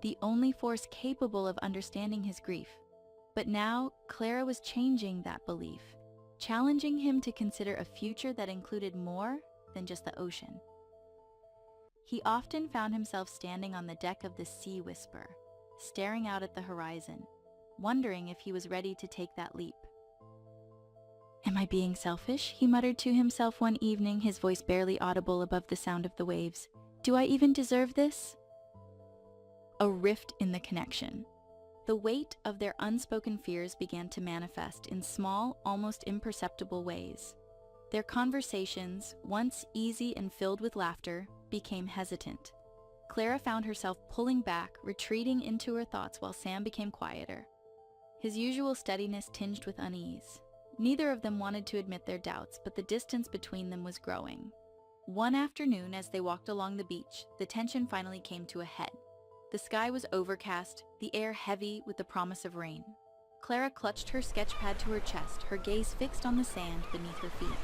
the only force capable of understanding his grief. But now, Clara was changing that belief, challenging him to consider a future that included more than just the ocean. He often found himself standing on the deck of the Sea Whisper, staring out at the horizon, wondering if he was ready to take that leap. "Am I being selfish?" he muttered to himself one evening, his voice barely audible above the sound of the waves. "Do I even deserve this?" A rift in the connection. The weight of their unspoken fears began to manifest in small, almost imperceptible ways. Their conversations, once easy and filled with laughter, became hesitant. Clara found herself pulling back, retreating into her thoughts while Sam became quieter, his usual steadiness tinged with unease. Neither of them wanted to admit their doubts, but the distance between them was growing. One afternoon, as they walked along the beach, the tension finally came to a head. The sky was overcast, the air heavy with the promise of rain. Clara clutched her sketchpad to her chest, her gaze fixed on the sand beneath her feet.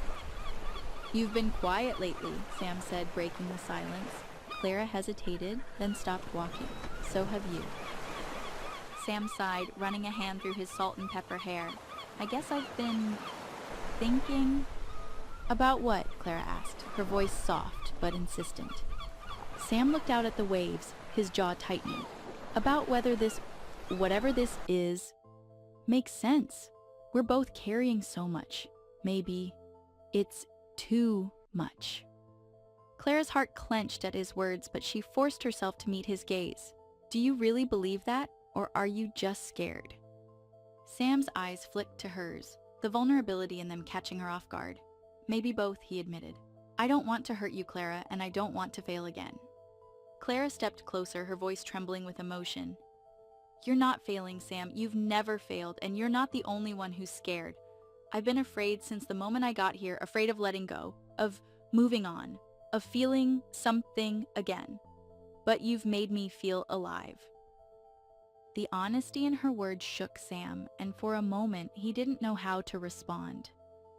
"You've been quiet lately," Sam said, breaking the silence. Clara hesitated, then stopped walking. "So have you." Sam sighed, running a hand through his salt and pepper hair. "I guess I've been thinking." "About what?" Clara asked, her voice soft but insistent. Sam looked out at the waves, his jaw tightening. "About whether this, whatever this is, makes sense. We're both carrying so much. Maybe it's too much." Clara's heart clenched at his words, but she forced herself to meet his gaze. "Do you really believe that, or are you just scared?" Sam's eyes flicked to hers, the vulnerability in them catching her off guard. "Maybe both," he admitted. "I don't want to hurt you, Clara, and I don't want to fail again." Clara stepped closer, her voice trembling with emotion. "You're not failing, Sam. You've never failed, and you're not the only one who's scared. I've been afraid since the moment I got here, afraid of letting go, of moving on, of feeling something again. But you've made me feel alive." The honesty in her words shook Sam, and for a moment he didn't know how to respond.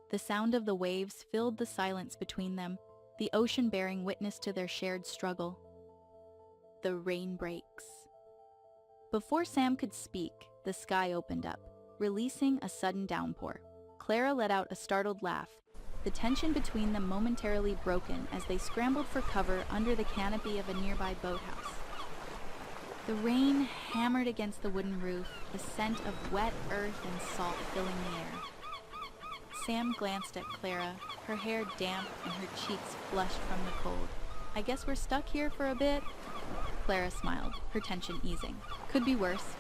The sound of the waves filled the silence between them, the ocean bearing witness to their shared struggle. The rain breaks. Before Sam could speak, the sky opened up, releasing a sudden downpour. Clara let out a startled laugh, the tension between them momentarily broken as they scrambled for cover under the canopy of a nearby boathouse. The rain hammered against the wooden roof, the scent of wet earth and salt filling the air. Sam glanced at Clara, her hair damp and her cheeks flushed from the cold. "I guess we're stuck here for a bit?" Clara smiled, her tension easing. "Could be worse."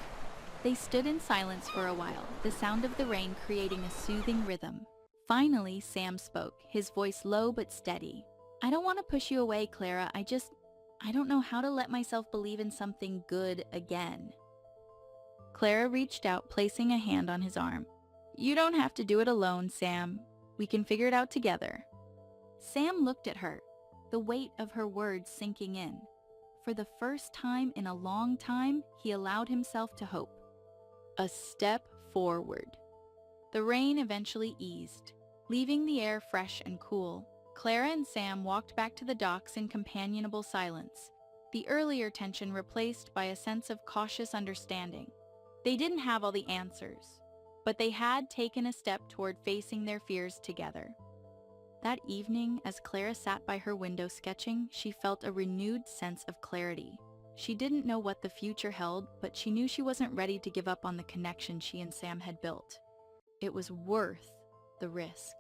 They stood in silence for a while, the sound of the rain creating a soothing rhythm. Finally, Sam spoke, his voice low but steady. "I don't want to push you away, Clara. I don't know how to let myself believe in something good again." Clara reached out, placing a hand on his arm. "You don't have to do it alone, Sam. We can figure it out together." Sam looked at her, the weight of her words sinking in. For the first time in a long time, he allowed himself to hope. A step forward. The rain eventually eased, leaving the air fresh and cool. Clara and Sam walked back to the docks in companionable silence, the earlier tension replaced by a sense of cautious understanding. They didn't have all the answers, but they had taken a step toward facing their fears together. That evening, as Clara sat by her window sketching, she felt a renewed sense of clarity. She didn't know what the future held, but she knew she wasn't ready to give up on the connection she and Sam had built. It was worth the risk.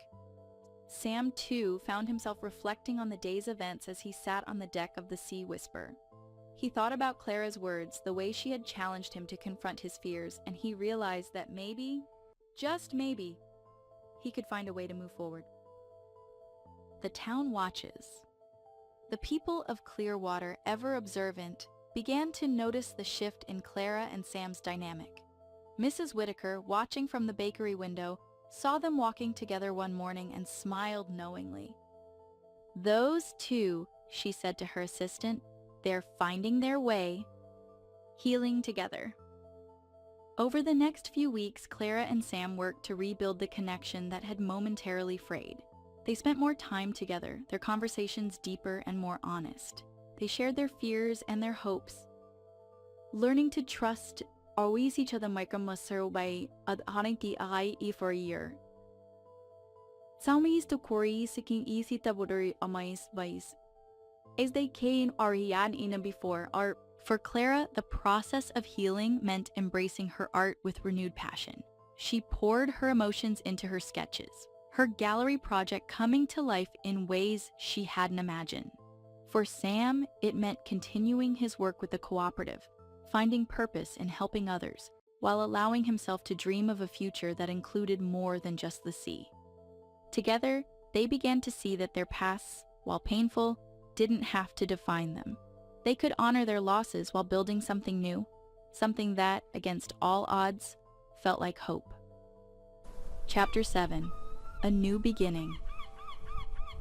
Sam, too, found himself reflecting on the day's events as he sat on the deck of the Sea Whisper. He thought about Clara's words, the way she had challenged him to confront his fears, and he realized that maybe, just maybe, he could find a way to move forward. The town watches. The people of Clearwater, ever observant, began to notice the shift in Clara and Sam's dynamic. Mrs. Whitaker, watching from the bakery window, saw them walking together one morning and smiled knowingly. "Those two," she said to her assistant, "they're finding their way, healing together." Over the next few weeks, Clara and Sam worked to rebuild the connection that had momentarily frayed. They spent more time together, their conversations deeper and more honest. They shared their fears and their hopes, learning to trust always each other by adharanki ai for a year. Samis to kori siking easy taburi amais vice. As they came arian in before art. For Clara, the process of healing meant embracing her art with renewed passion. She poured her emotions into her sketches, her gallery project coming to life in ways she hadn't imagined. For Sam, it meant continuing his work with the cooperative, finding purpose in helping others, while allowing himself to dream of a future that included more than just the sea. Together, they began to see that their pasts, while painful, didn't have to define them. They could honor their losses while building something new, something that, against all odds, felt like hope. Chapter 7. A New Beginning.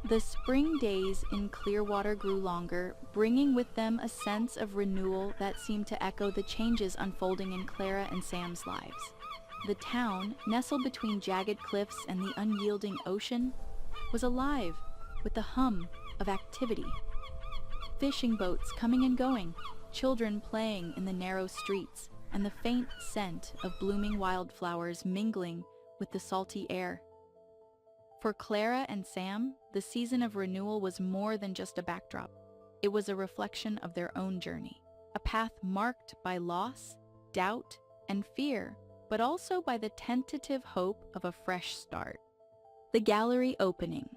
The spring days in Clearwater grew longer, bringing with them a sense of renewal that seemed to echo the changes unfolding in Clara and Sam's lives. The town, nestled between jagged cliffs and the unyielding ocean, was alive with the hum of activity. Fishing boats coming and going, children playing in the narrow streets, and the faint scent of blooming wildflowers mingling with the salty air. For Clara and Sam, the season of renewal was more than just a backdrop. It was a reflection of their own journey, a path marked by loss, doubt, and fear, but also by the tentative hope of a fresh start. The gallery opening.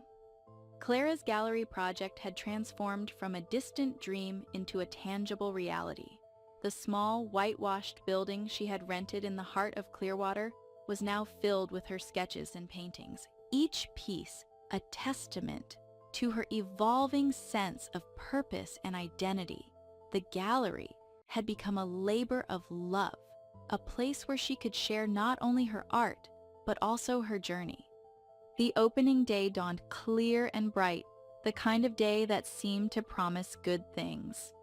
Clara's gallery project had transformed from a distant dream into a tangible reality. The small, whitewashed building she had rented in the heart of Clearwater was now filled with her sketches and paintings, each piece a testament to her evolving sense of purpose and identity. The gallery had become a labor of love, a place where she could share not only her art, but also her journey. The opening day dawned clear and bright, the kind of day that seemed to promise good things.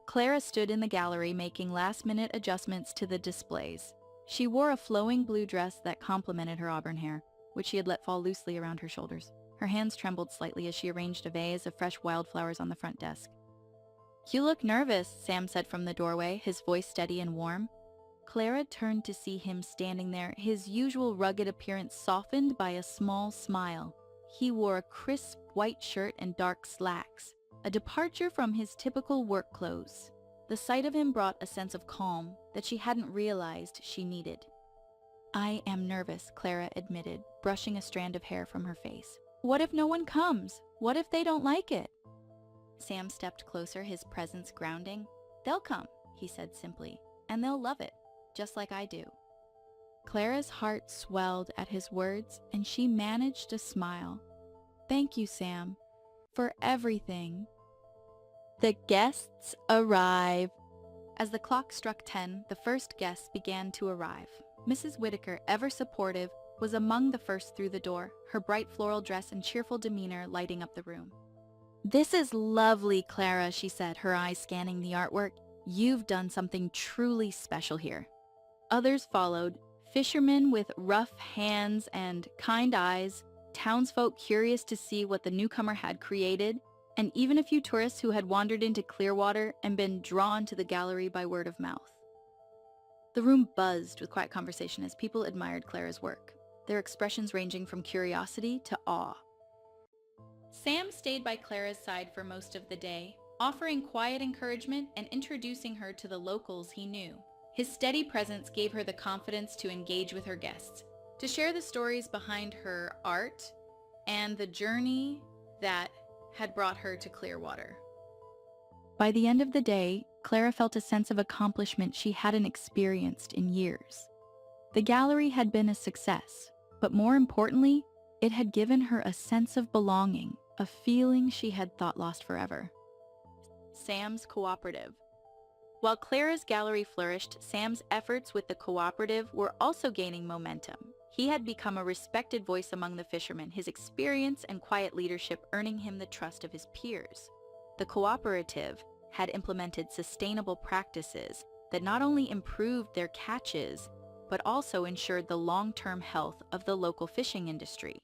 Clara stood in the gallery making last-minute adjustments to the displays. She wore a flowing blue dress that complemented her auburn hair, which she had let fall loosely around her shoulders. Her hands trembled slightly as she arranged a vase of fresh wildflowers on the front desk. "You look nervous," Sam said from the doorway, his voice steady and warm. Clara turned to see him standing there, his usual rugged appearance softened by a small smile. He wore a crisp white shirt and dark slacks, a departure from his typical work clothes. The sight of him brought a sense of calm that she hadn't realized she needed. "I am nervous," Clara admitted, brushing a strand of hair from her face. "What if no one comes? What if they don't like it?" Sam stepped closer, his presence grounding. "They'll come," he said simply, "and they'll love it, just like I do." Clara's heart swelled at his words, and she managed to smile. "Thank you, Sam, for everything." The guests arrive. As the clock struck 10, the first guests began to arrive. Mrs. Whitaker, ever supportive, was among the first through the door, her bright floral dress and cheerful demeanor lighting up the room. "This is lovely, Clara," she said, her eyes scanning the artwork. "You've done something truly special here." Others followed, fishermen with rough hands and kind eyes, townsfolk curious to see what the newcomer had created, and even a few tourists who had wandered into Clearwater and been drawn to the gallery by word of mouth. The room buzzed with quiet conversation as people admired Clara's work, their expressions ranging from curiosity to awe. Sam stayed by Clara's side for most of the day, offering quiet encouragement and introducing her to the locals he knew. His steady presence gave her the confidence to engage with her guests, to share the stories behind her art and the journey that had brought her to Clearwater. By the end of the day, Clara felt a sense of accomplishment she hadn't experienced in years. The gallery had been a success, but more importantly, it had given her a sense of belonging, a feeling she had thought lost forever. Sam's cooperative. While Clara's gallery flourished, Sam's efforts with the cooperative were also gaining momentum. He had become a respected voice among the fishermen, his experience and quiet leadership earning him the trust of his peers. The cooperative had implemented sustainable practices that not only improved their catches, but also ensured the long-term health of the local fishing industry.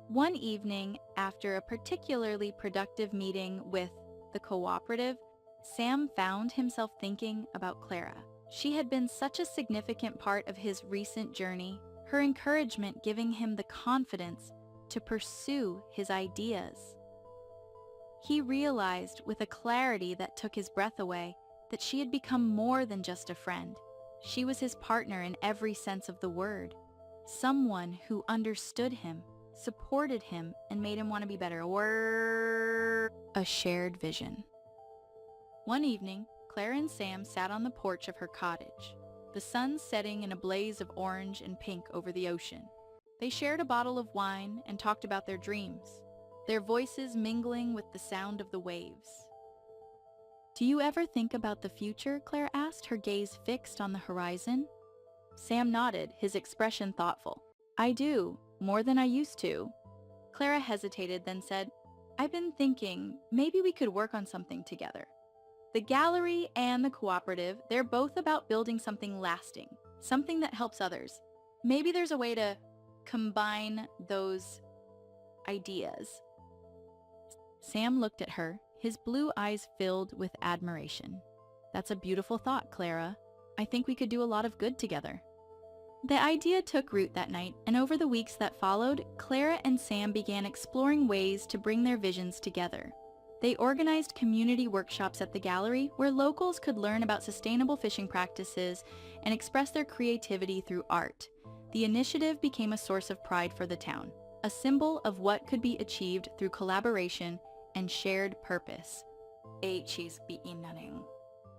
One evening, after a particularly productive meeting with the cooperative, Sam found himself thinking about Clara. She had been such a significant part of his recent journey, her encouragement giving him the confidence to pursue his ideas. He realized with a clarity that took his breath away that she had become more than just a friend. She was his partner in every sense of the word, someone who understood him, supported him, and made him want to be better, or a shared vision. One evening, Clara and Sam sat on the porch of her cottage. the sun setting in a blaze of orange and pink over the ocean. They shared a bottle of wine and talked about their dreams, their voices mingling with the sound of the waves. "Do you ever think about the future?" Clara asked, her gaze fixed on the horizon. Sam nodded, his expression thoughtful. "I do, more than I used to." Clara hesitated, then said, "I've been thinking maybe we could work on something together. The gallery and the cooperative, they're both about building something lasting, something that helps others. Maybe there's a way to combine those ideas." Sam looked at her, his blue eyes filled with admiration. "That's a beautiful thought, Clara. I think we could do a lot of good together." The idea took root that night, and over the weeks that followed, Clara and Sam began exploring ways to bring their visions together. They organized community workshops at the gallery where locals could learn about sustainable fishing practices and express their creativity through art. The initiative became a source of pride for the town, a symbol of what could be achieved through collaboration and shared purpose.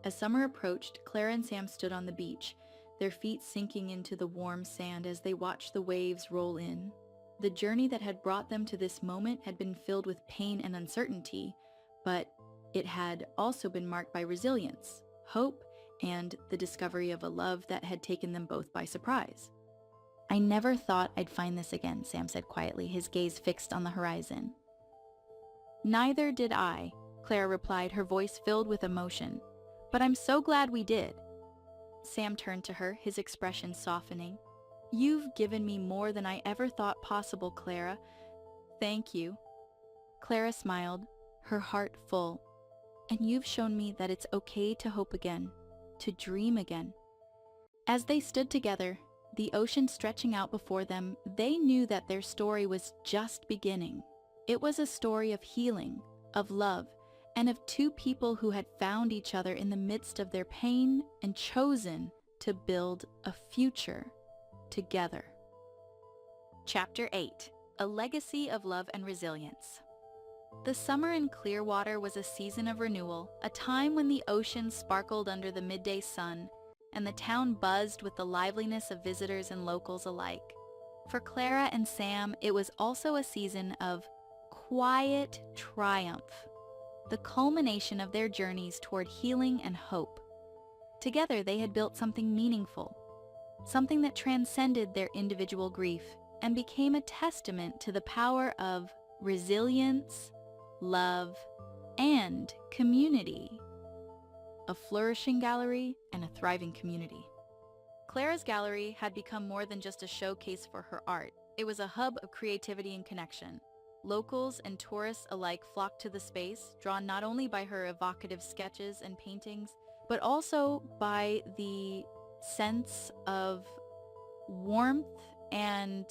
As summer approached, Clara and Sam stood on the beach, their feet sinking into the warm sand as they watched the waves roll in. The journey that had brought them to this moment had been filled with pain and uncertainty, but it had also been marked by resilience, hope, and the discovery of a love that had taken them both by surprise. "I never thought I'd find this again," Sam said quietly, his gaze fixed on the horizon. "Neither did I," Clara replied, her voice filled with emotion. "But I'm so glad we did." Sam turned to her, his expression softening. "You've given me more than I ever thought possible, Clara. Thank you." Clara smiled, her heart full. "And you've shown me that it's okay to hope again, to dream again." As they stood together, the ocean stretching out before them, they knew that their story was just beginning. It was a story of healing, of love, and of two people who had found each other in the midst of their pain and chosen to build a future together. Chapter 8: A Legacy of Love and Resilience. The summer in Clearwater was a season of renewal, a time when the ocean sparkled under the midday sun, and the town buzzed with the liveliness of visitors and locals alike. For Clara and Sam, it was also a season of quiet triumph, the culmination of their journeys toward healing and hope. Together, they had built something meaningful, something that transcended their individual grief and became a testament to the power of resilience, love, and community. A flourishing gallery and a thriving community. Clara's gallery had become more than just a showcase for her art. It was a hub of creativity and connection. Locals and tourists alike flocked to the space, drawn not only by her evocative sketches and paintings, but also by the sense of warmth and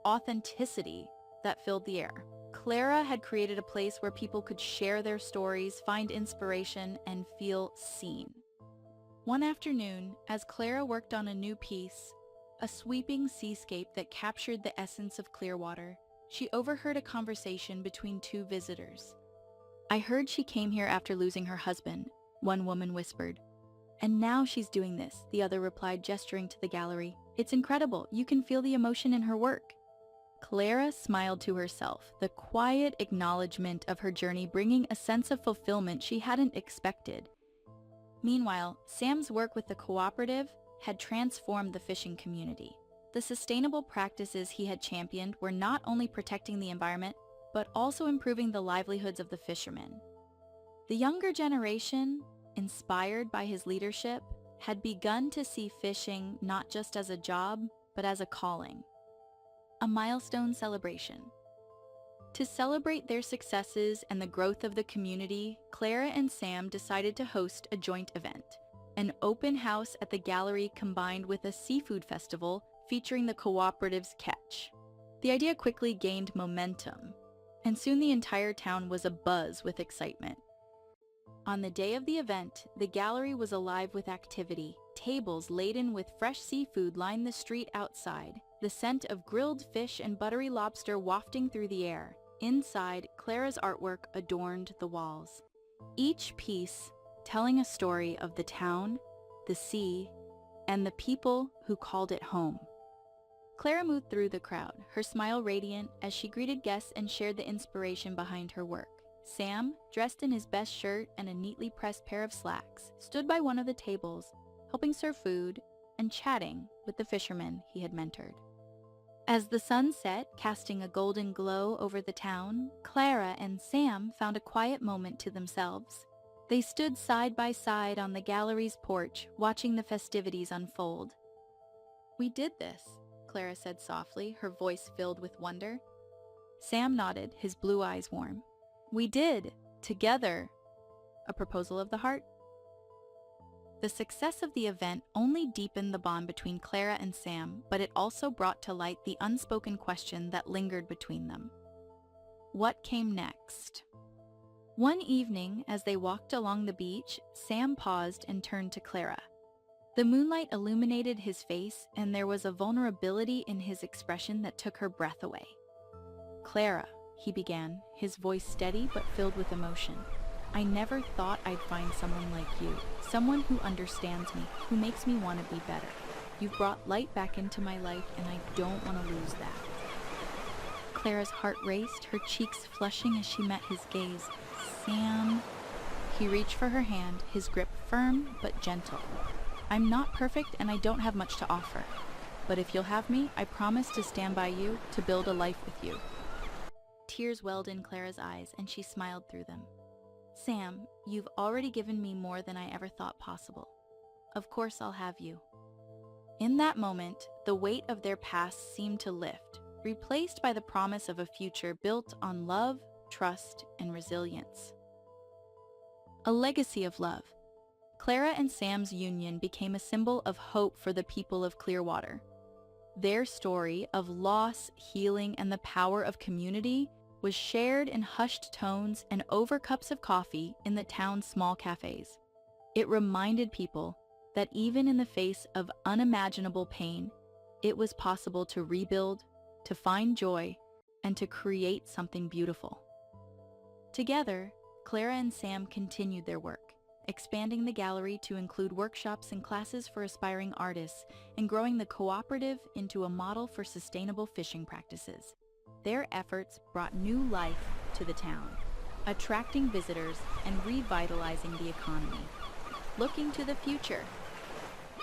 authenticity that filled the air. Clara had created a place where people could share their stories, find inspiration, and feel seen. One afternoon, as Clara worked on a new piece, a sweeping seascape that captured the essence of Clearwater, she overheard a conversation between two visitors. "I heard she came here after losing her husband," one woman whispered. "And now she's doing this," the other replied, gesturing to the gallery. "It's incredible. You can feel the emotion in her work." Clara smiled to herself, the quiet acknowledgement of her journey bringing a sense of fulfillment she hadn't expected. Meanwhile, Sam's work with the cooperative had transformed the fishing community. The sustainable practices he had championed were not only protecting the environment, but also improving the livelihoods of the fishermen. The younger generation, inspired by his leadership, had begun to see fishing not just as a job, but as a calling. A milestone celebration. To celebrate their successes and the growth of the community, Clara and Sam decided to host a joint event. An open house at the gallery combined with a seafood festival featuring the cooperative's catch. The idea quickly gained momentum, and soon the entire town was abuzz with excitement. On the day of the event, the gallery was alive with activity. Tables laden with fresh seafood lined the street outside, the scent of grilled fish and buttery lobster wafting through the air. Inside, Clara's artwork adorned the walls, each piece telling a story of the town, the sea, and the people who called it home. Clara moved through the crowd, her smile radiant as she greeted guests and shared the inspiration behind her work. Sam, dressed in his best shirt and a neatly pressed pair of slacks, stood by one of the tables, helping serve food and chatting with the fisherman he had mentored. As the sun set, casting a golden glow over the town, Clara and Sam found a quiet moment to themselves. They stood side by side on the gallery's porch, watching the festivities unfold. "We did this," Clara said softly, her voice filled with wonder. Sam nodded, his blue eyes warm. "We did, together. A proposal of the heart?" The success of the event only deepened the bond between Clara and Sam, but it also brought to light the unspoken question that lingered between them. What came next? One evening, as they walked along the beach, Sam paused and turned to Clara. The moonlight illuminated his face, and there was a vulnerability in his expression that took her breath away. "Clara," he began, his voice steady but filled with emotion. "I never thought I'd find someone like you, someone who understands me, who makes me want to be better. You've brought light back into my life, and I don't want to lose that." Clara's heart raced, her cheeks flushing as she met his gaze. "Sam..." He reached for her hand, his grip firm but gentle. "I'm not perfect and I don't have much to offer. But if you'll have me, I promise to stand by you, to build a life with you." Tears welled in Clara's eyes and she smiled through them. "Sam, you've already given me more than I ever thought possible. Of course I'll have you." In that moment, the weight of their past seemed to lift, replaced by the promise of a future built on love, trust, and resilience. A legacy of love. Clara and Sam's union became a symbol of hope for the people of Clearwater. Their story of loss, healing, and the power of community was shared in hushed tones and over cups of coffee in the town's small cafes. It reminded people that even in the face of unimaginable pain, it was possible to rebuild, to find joy, and to create something beautiful. Together, Clara and Sam continued their work, expanding the gallery to include workshops and classes for aspiring artists and growing the cooperative into a model for sustainable fishing practices. Their efforts brought new life to the town, attracting visitors and revitalizing the economy. Looking to the future.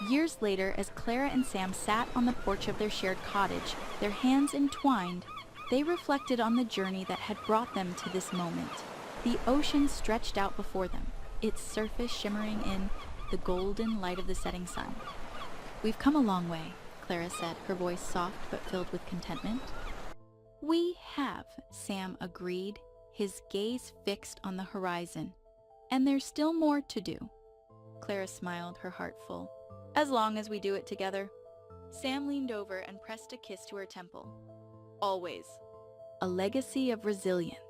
Years later, as Clara and Sam sat on the porch of their shared cottage, their hands entwined, they reflected on the journey that had brought them to this moment. The ocean stretched out before them, its surface shimmering in the golden light of the setting sun. "We've come a long way," Clara said, her voice soft but filled with contentment. "We have," Sam agreed, his gaze fixed on the horizon. "And there's still more to do." Clara smiled, her heart full. "As long as we do it together." Sam leaned over and pressed a kiss to her temple. "Always." A legacy of resilience.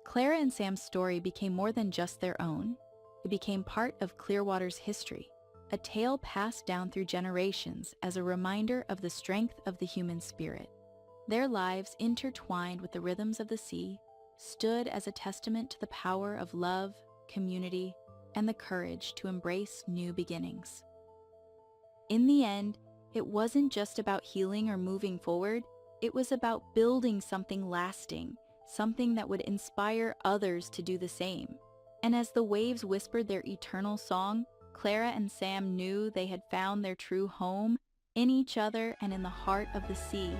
Clara and Sam's story became more than just their own. It became part of Clearwater's history, a tale passed down through generations as a reminder of the strength of the human spirit. Their lives, intertwined with the rhythms of the sea, stood as a testament to the power of love, community, and the courage to embrace new beginnings. In the end, it wasn't just about healing or moving forward, it was about building something lasting, something that would inspire others to do the same. And as the waves whispered their eternal song, Clara and Sam knew they had found their true home in each other and in the heart of the sea.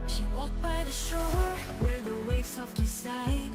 She walked by the shore where the waves softly sighed.